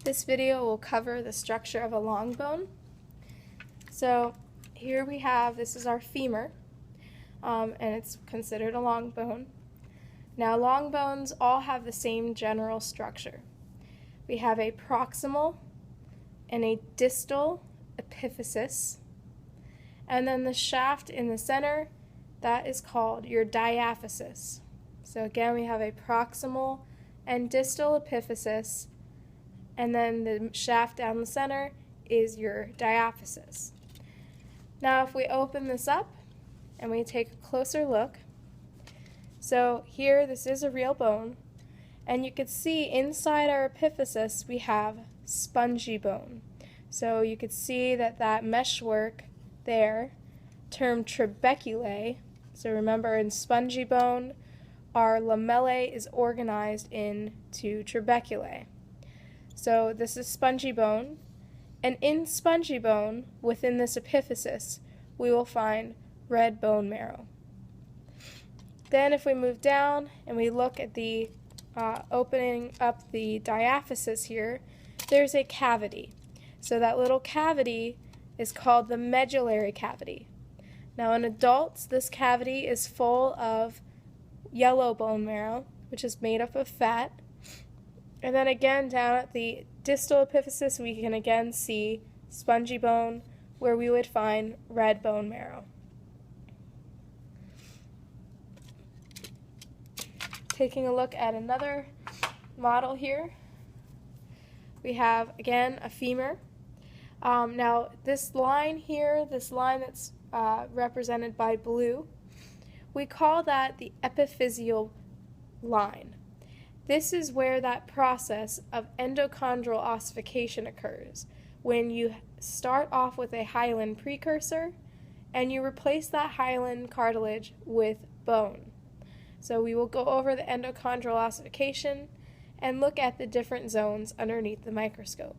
This video will cover the structure of a long bone. So here we have, this is our femur, and it's considered a long bone. Now long bones all have the same general structure. We have a proximal and a distal epiphysis, and then the shaft in the center, that is called your diaphysis. So again, we have a proximal and distal epiphysis, and then the shaft down the center is your diaphysis. Now if we open this up and we take a closer look, so here this is a real bone, and you can see inside our epiphysis we have spongy bone. So you could see that meshwork there, termed trabeculae. So remember, in spongy bone, our lamellae is organized into trabeculae. So this is spongy bone, and in spongy bone, within this epiphysis, we will find red bone marrow. Then if we move down and we look at the opening up the diaphysis here, there's a cavity. So that little cavity is called the medullary cavity. Now in adults, this cavity is full of yellow bone marrow, which is made up of fat. And then again, down at the distal epiphysis, we can again see spongy bone, where we would find red bone marrow. Taking a look at another model here, we have again a femur. Now this line here, this line that's represented by blue, we call that the epiphyseal line. This is where that process of endochondral ossification occurs, when you start off with a hyaline precursor and you replace that hyaline cartilage with bone. So we will go over the endochondral ossification and look at the different zones underneath the microscope.